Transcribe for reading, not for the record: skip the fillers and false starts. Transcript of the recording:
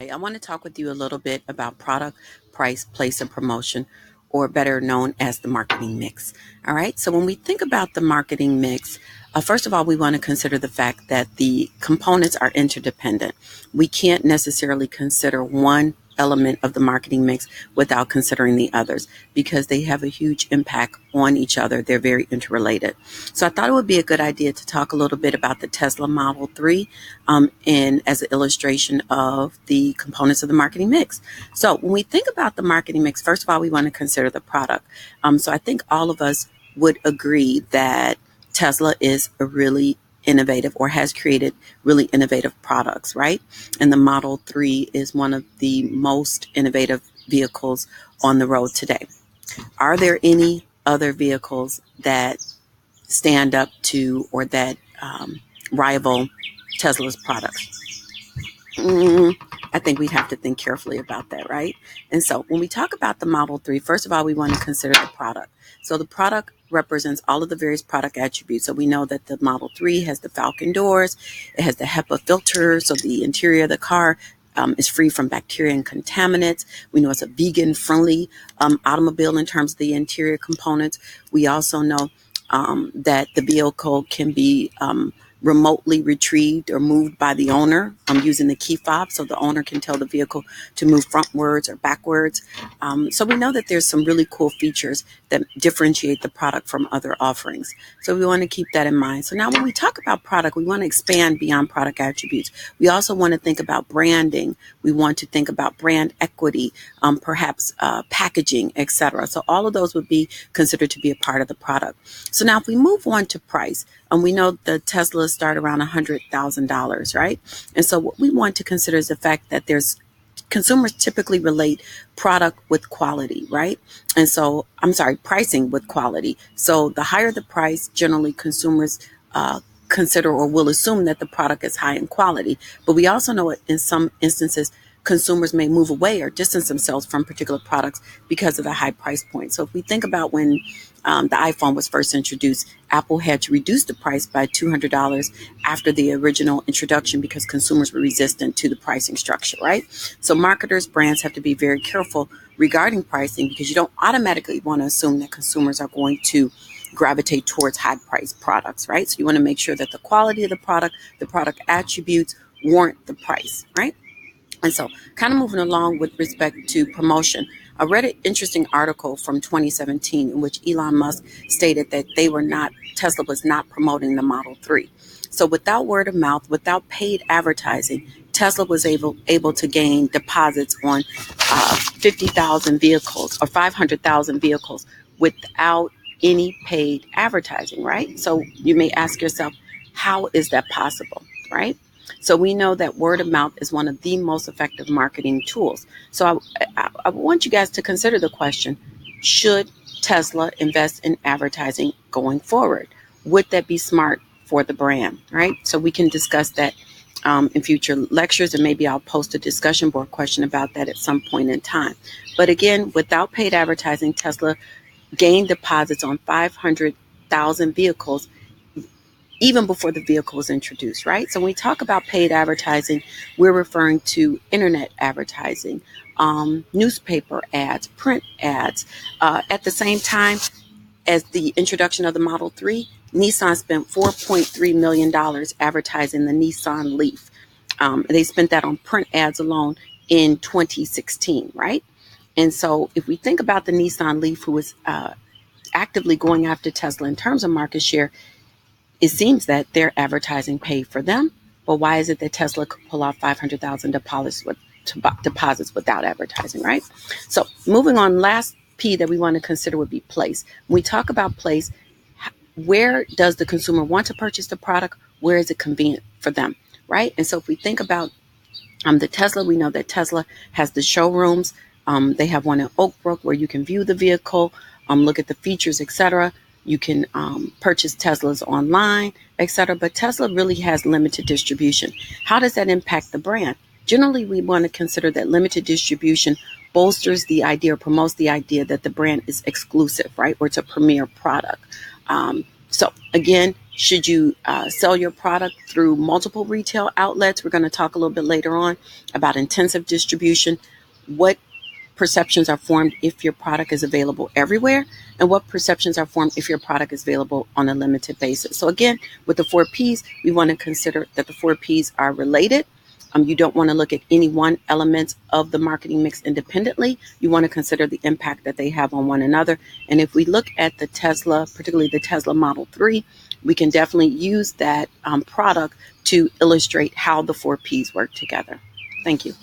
I want to talk with you a little bit about product, price, place, and promotion, or better known as the marketing mix. All right. So when we think about the marketing mix, first of all, we want to consider the fact that the components are interdependent. We can't necessarily consider one element of the marketing mix without considering the others because they have a huge impact on each other. They're very interrelated. So I thought it would be a good idea to talk a little bit about the Tesla Model 3 and as an illustration of the components of the marketing mix. So when we think about the marketing mix, first of all, we want to consider the product. So I think all of us would agree that Tesla is a really innovative or has created really innovative products, right? And the Model 3 is one of the most innovative vehicles on the road today. Are there any other vehicles that stand up to or that rival Tesla's products? I think we'd have to think carefully about that, right? And so when we talk about the Model 3, first of all, we want to consider the product. So the product represents all of the various product attributes. So we know that the Model 3 has the Falcon doors, it has the HEPA filter, so the interior of the car is free from bacteria and contaminants. We know it's a vegan-friendly automobile in terms of the interior components. We also know that the vehicle can be remotely retrieved or moved by the owner using the key fob, so the owner can tell the vehicle to move frontwards or backwards. So we know that there's some really cool features that differentiate the product from other offerings. So we want to keep that in mind. So now when we talk about product, we want to expand beyond product attributes. We also want to think about branding. We want to think about brand equity, perhaps packaging, etc. So all of those would be considered to be a part of the product. So now if we move on to price, we know the Teslas start around $100,000, right? And so what we want to consider is the fact that consumers typically relate product with quality, right? And so, pricing with quality. So the higher the price, generally consumers consider or will assume that the product is high in quality. But we also know in some instances, consumers may move away or distance themselves from particular products because of the high price point. So if we think about when the iPhone was first introduced, Apple had to reduce the price by $200 after the original introduction because consumers were resistant to the pricing structure, right? So marketers, brands have to be very careful regarding pricing because you don't automatically want to assume that consumers are going to gravitate towards high price products, right? So you want to make sure that the quality of the product attributes warrant the price, right? And so kind of moving along with respect to promotion, I read an interesting article from 2017 in which Elon Musk stated that Tesla was not promoting the Model 3. So without word of mouth, without paid advertising, Tesla was able to gain deposits on 50,000 vehicles or 500,000 vehicles without any paid advertising, right? So you may ask yourself, how is that possible, right? So we know that word of mouth is one of the most effective marketing tools. So I want you guys to consider the question, should Tesla invest in advertising going forward? Would that be smart for the brand, right? So we can discuss that in future lectures, and maybe I'll post a discussion board question about that at some point in time. But again, without paid advertising, Tesla gained deposits on 500,000 vehicles even before the vehicle was introduced, right? So when we talk about paid advertising, we're referring to internet advertising, newspaper ads, print ads. At the same time as the introduction of the Model 3, Nissan spent $4.3 million advertising the Nissan Leaf. They spent that on print ads alone in 2016, right? And so if we think about the Nissan Leaf, who was actively going after Tesla in terms of market share, it seems that their advertising paid for them. But why is it that Tesla could pull off 500,000 deposits without advertising, right? So moving on, last P that we want to consider would be place. When we talk about place, where does the consumer want to purchase the product? Where is it convenient for them, right? And so if we think about the Tesla, we know that Tesla has the showrooms. They have one in Oak Brook where you can view the vehicle, look at the features, etc. You can purchase Teslas online, etc. But Tesla really has limited distribution. How does that impact the brand? Generally, we want to consider that limited distribution bolsters the idea or promotes the idea that the brand is exclusive, right? Or it's a premier product. So again, Should you sell your product through multiple retail outlets? We're going to talk a little bit later on about intensive distribution. What perceptions are formed if your product is available everywhere, and what perceptions are formed if your product is available on a limited basis. So again, with the 4Ps, we want to consider that the 4Ps are related. You don't want to look at any one element of the marketing mix independently. You want to consider the impact that they have on one another. And if we look at the Tesla, particularly the Tesla Model 3, we can definitely use that product to illustrate how the 4Ps work together. Thank you.